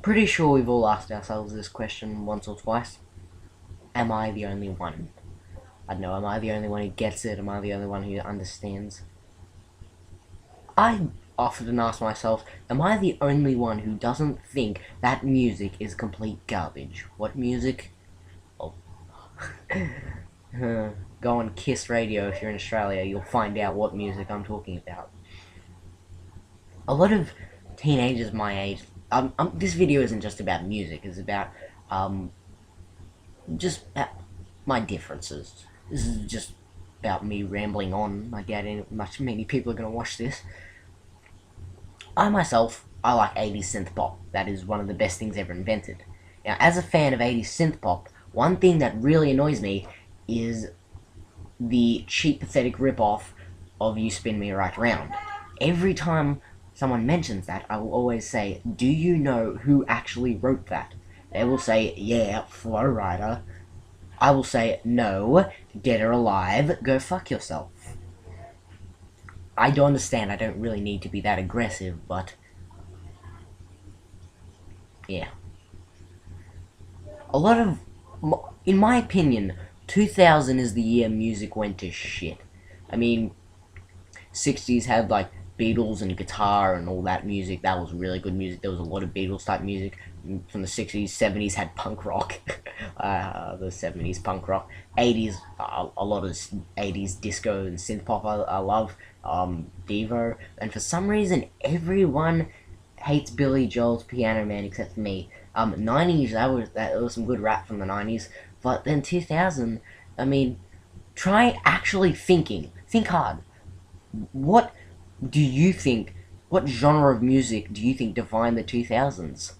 Pretty sure we've all asked ourselves this question once or twice. Am I the only one? I don't know, am I the only one who gets it? Am I the only one who understands? I often ask myself, am I the only one who doesn't think that music is complete garbage? What music? Oh. Go on Kiss Radio if you're in Australia, you'll find out what music I'm talking about. A lot of teenagers my age, this video isn't just about music, it's about um, just my differences. This is just about me rambling on. I doubt many people are going to watch this. I myself, I like 80s synth pop. That is one of the best things ever invented. Now, as a fan of 80s synth pop, one thing that really annoys me is the cheap, pathetic rip-off of You Spin Me Right Round. Every time someone mentions that, I will always say, do you know who actually wrote that? They will say, yeah, Flo Rida. I will say, no, Dead or Alive, go fuck yourself. I don't understand, I don't really need to be that aggressive, but yeah. A lot of, in my opinion, 2000 is the year music went to shit. I mean, 60s had like Beatles and guitar and all that music. That was really good music. There was a lot of Beatles type music from the 60s. 70s had punk rock. The 70s punk rock. 80s, a lot of 80s disco and synth pop I love. Devo. And for some reason, everyone hates Billy Joel's Piano Man except for me. 90s, that was some good rap from the 90s. But then 2000, I mean, try actually thinking. Think hard. What do you think, what genre of music do you think defined the 2000s?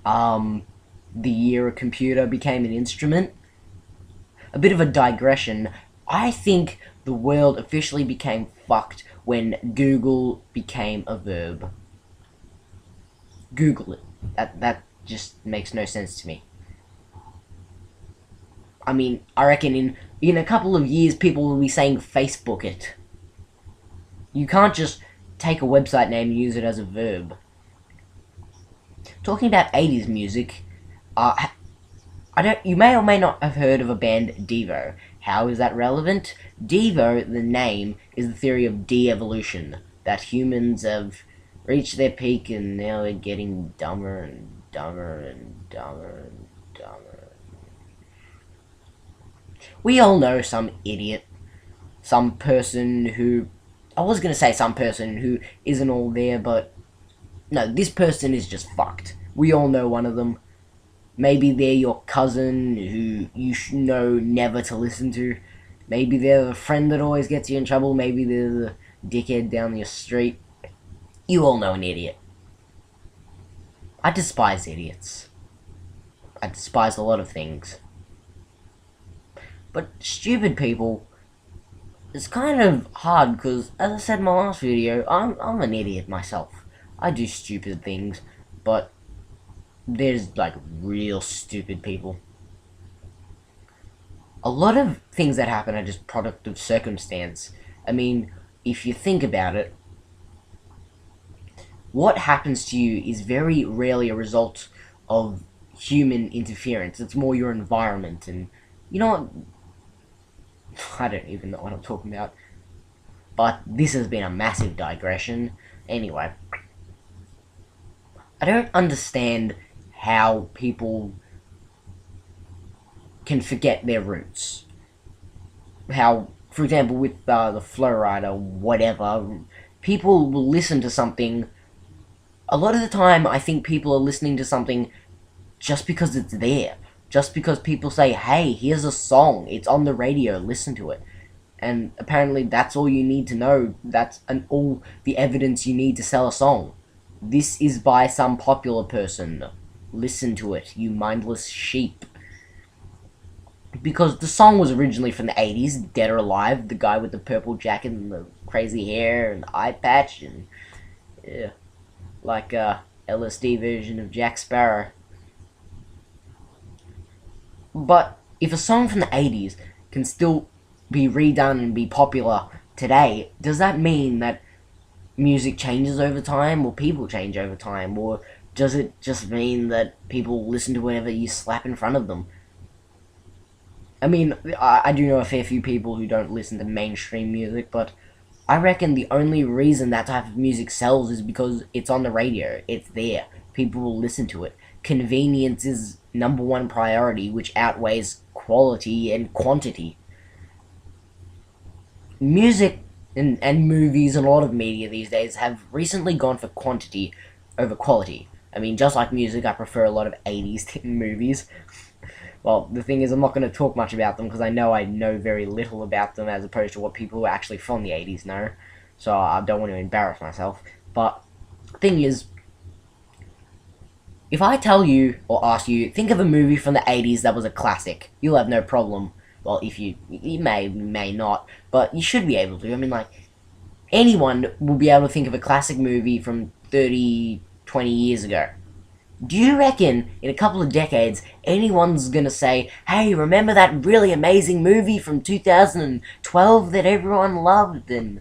The year a computer became an instrument? A bit of a digression. I think the world officially became fucked when Google became a verb. Google it. That just makes no sense to me. I mean, I reckon in a couple of years people will be saying Facebook it. You can't just take a website name and use it as a verb. Talking about 80s music, you may or may not have heard of a band Devo. How is that relevant? Devo, the name, is the theory of de-evolution, that humans have reached their peak and now they're getting dumber and dumber and dumber and dumber. We all know some idiot, some person who, I was going to say some person who isn't all there, but no, this person is just fucked. We all know one of them. Maybe they're your cousin who you should know never to listen to. Maybe they're the friend that always gets you in trouble. Maybe they're the dickhead down your street. You all know an idiot. I despise idiots. I despise a lot of things. But stupid people, it's kind of hard because, as I said in my last video, I'm an idiot myself. I do stupid things, but there's like real stupid people. A lot of things that happen are just product of circumstance. I mean, if you think about it, what happens to you is very rarely a result of human interference. It's more your environment, and you know what? I don't even know what I'm talking about. But this has been a massive digression. Anyway, I don't understand how people can forget their roots. How, for example, with the Flo Rida, whatever, people will listen to something. A lot of the time, I think people are listening to something just because it's there. Just because people say, hey, here's a song, it's on the radio, listen to it. And apparently that's all you need to know. That's all the evidence you need to sell a song. This is by some popular person. Listen to it, you mindless sheep. Because the song was originally from the 80s, Dead or Alive, the guy with the purple jacket and the crazy hair and the eye patch, and yeah, like a LSD version of Jack Sparrow. But if a song from the 80s can still be redone and be popular today, does that mean that music changes over time, or people change over time, or does it just mean that people listen to whatever you slap in front of them? I mean, I do know a fair few people who don't listen to mainstream music, but I reckon the only reason that type of music sells is because it's on the radio. It's there. People will listen to it. Convenience is number one priority, which outweighs quality and quantity. Music and movies and a lot of media these days have recently gone for quantity over quality. I mean, just like music, I prefer a lot of 80s movies. Well, the thing is, I'm not going to talk much about them because I know very little about them as opposed to what people who are actually from the 80s know. So I don't want to embarrass myself. But the thing is, if I tell you or ask you, think of a movie from the 80s that was a classic, you'll have no problem. Well, if you may not, but you should be able to. I mean, like, anyone will be able to think of a classic movie from 30, 20 years ago. Do you reckon in a couple of decades anyone's gonna say, hey, remember that really amazing movie from 2012 that everyone loved? And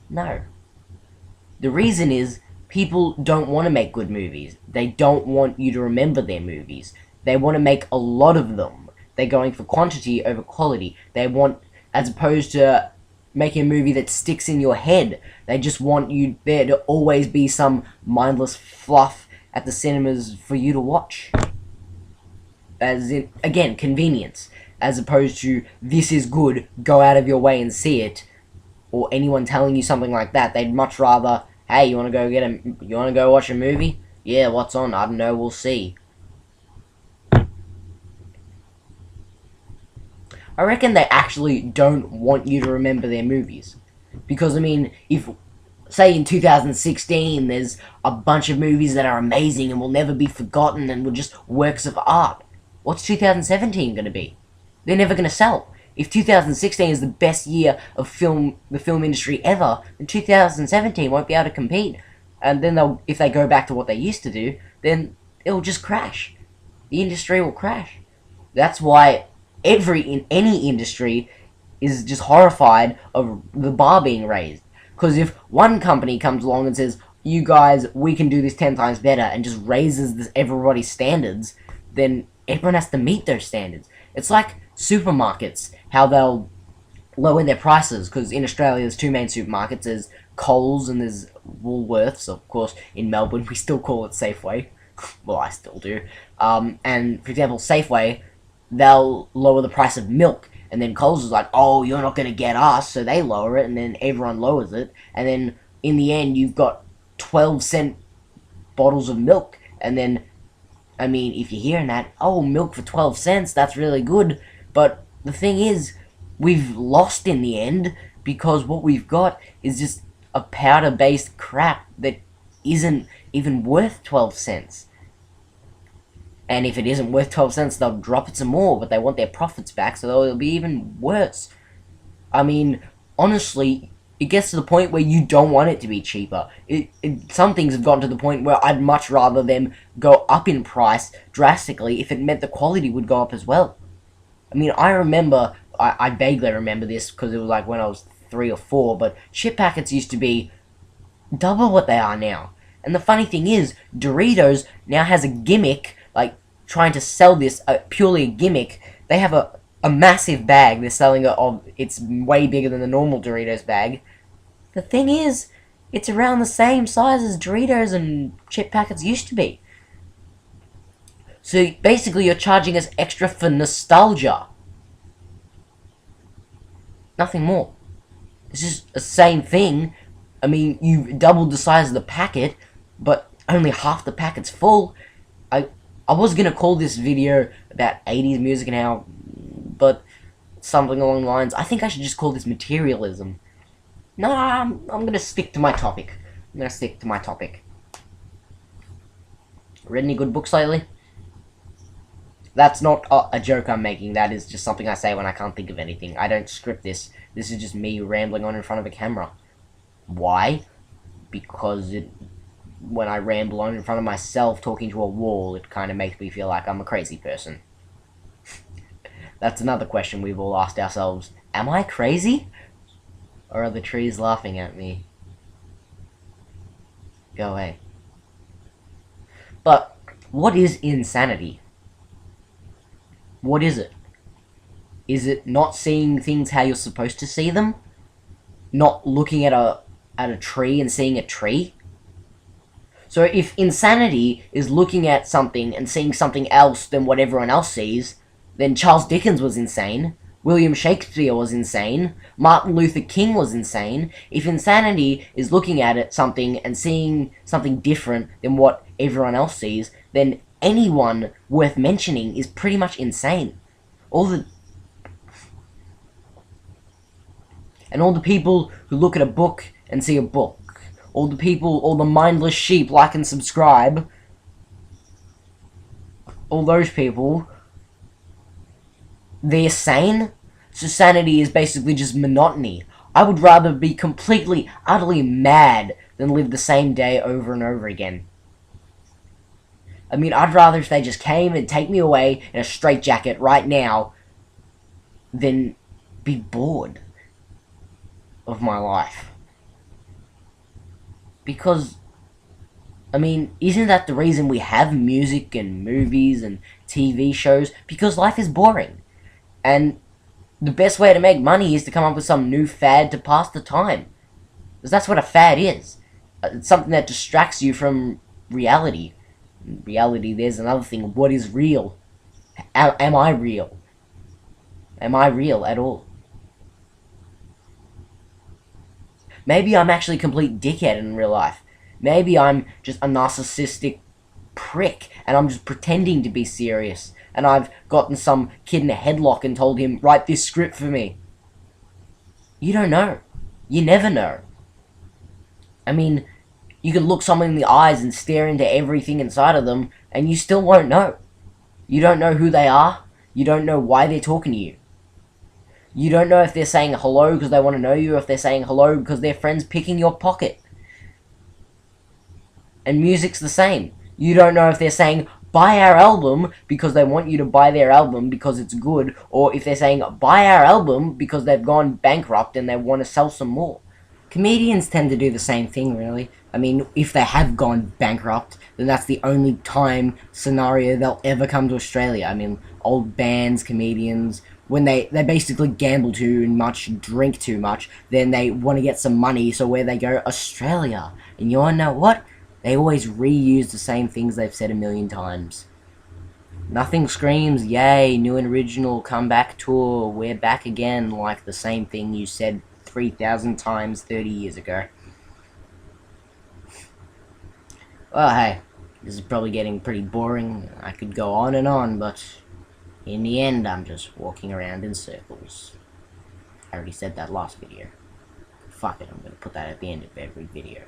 no. The reason is people don't want to make good movies. They don't want you to remember their movies. They want to make a lot of them. They're going for quantity over quality. They want, as opposed to making a movie that sticks in your head, they just want you there to always be some mindless fluff at the cinemas for you to watch. As in, again, convenience. As opposed to, this is good, go out of your way and see it. Or anyone telling you something like that. They'd much rather, hey, you wanna go watch a movie? Yeah, what's on? I don't know, we'll see. I reckon they actually don't want you to remember their movies. Because, I mean, if say in 2016 there's a bunch of movies that are amazing and will never be forgotten and were just works of art, what's 2017 going to be? They're never going to sell. If 2016 is the best year of the film industry ever, then 2017 won't be able to compete. And then if they go back to what they used to do, then it'll just crash. The industry will crash. That's why in any industry is just horrified of the bar being raised. Because if one company comes along and says, you guys, we can do this 10 times better, and just raises everybody's standards, then everyone has to meet those standards. It's like supermarkets, how they'll lower their prices, because in Australia there's two main supermarkets, there's Coles and there's Woolworths. Of course, in Melbourne we still call it Safeway. Well, I still do. And, for example, Safeway, they'll lower the price of milk. And then Coles is like, oh, you're not going to get us, so they lower it, and then everyone lowers it. And then, in the end, you've got 12-cent bottles of milk. And then, I mean, if you're hearing that, oh, milk for 12 cents, that's really good. But the thing is, we've lost in the end, because what we've got is just a powder-based crap that isn't even worth 12 cents. And if it isn't worth 12 cents, they'll drop it some more, but they want their profits back, so it'll be even worse. I mean, honestly, it gets to the point where you don't want it to be cheaper. Some things have gotten to the point where I'd much rather them go up in price drastically if it meant the quality would go up as well. I mean, I vaguely remember this because it was like when I was 3 or 4, but chip packets used to be double what they are now. And the funny thing is, Doritos now has a gimmick, like trying to sell this purely a gimmick. They have a massive bag. They're selling it's way bigger than the normal Doritos bag. The thing is, it's around the same size as Doritos and chip packets used to be. So basically you're charging us extra for nostalgia. Nothing more. It's just the same thing. I mean, you've doubled the size of the packet, but only half the packet's full. I was gonna call this video about 80s music and how, but something along the lines, I think I should just call this materialism. No, I'm gonna stick to my topic. Read any good books lately? That's not a joke I'm making, that is just something I say when I can't think of anything. I don't script this. This is just me rambling on in front of a camera. Why? Because when I ramble on in front of myself talking to a wall, it kind of makes me feel like I'm a crazy person. That's another question we've all asked ourselves. Am I crazy? Or are the trees laughing at me? Go away. But what is insanity? What is it? Is it not seeing things how you're supposed to see them? Not looking at a tree and seeing a tree? So if insanity is looking at something and seeing something else than what everyone else sees, then Charles Dickens was insane, William Shakespeare was insane, Martin Luther King was insane. If insanity is looking at it something and seeing something different than what everyone else sees, then anyone worth mentioning is pretty much insane. All the people who look at a book and see a book, all the mindless sheep like and subscribe, all those people, they're sane. So sanity is basically just monotony. I would rather be completely, utterly mad than live the same day over and over again. I mean, I'd rather if they just came and take me away in a straitjacket right now than be bored of my life. Because, I mean, isn't that the reason we have music and movies and TV shows? Because life is boring. And the best way to make money is to come up with some new fad to pass the time. Because that's what a fad is. It's something that distracts you from reality. In reality, there's another thing. What is real? Am I real? Am I real at all? Maybe I'm actually a complete dickhead in real life. Maybe I'm just a narcissistic prick, and I'm just pretending to be serious. And I've gotten some kid in a headlock and told him, write this script for me. You don't know. You never know. I mean, you can look someone in the eyes and stare into everything inside of them, and you still won't know. You don't know who they are. You don't know why they're talking to you. You don't know if they're saying hello because they want to know you, or if they're saying hello because their friend's picking your pocket. And music's the same. You don't know if they're saying, buy our album because they want you to buy their album because it's good, or if they're saying, buy our album because they've gone bankrupt and they want to sell some more. Comedians tend to do the same thing, really. I mean, if they have gone bankrupt, then that's the only time scenario they'll ever come to Australia. I mean, old bands, comedians, when they basically gamble too much, drink too much, then they want to get some money, so where they go, Australia. And you wanna know what? They always reuse the same things they've said a million times. Nothing screams, yay, new and original, comeback tour, we're back again, like the same thing you said 3,000 times 30 years ago. Well, hey, this is probably getting pretty boring. I could go on and on, but in the end, I'm just walking around in circles. I already said that last video. Fuck it, I'm gonna put that at the end of every video.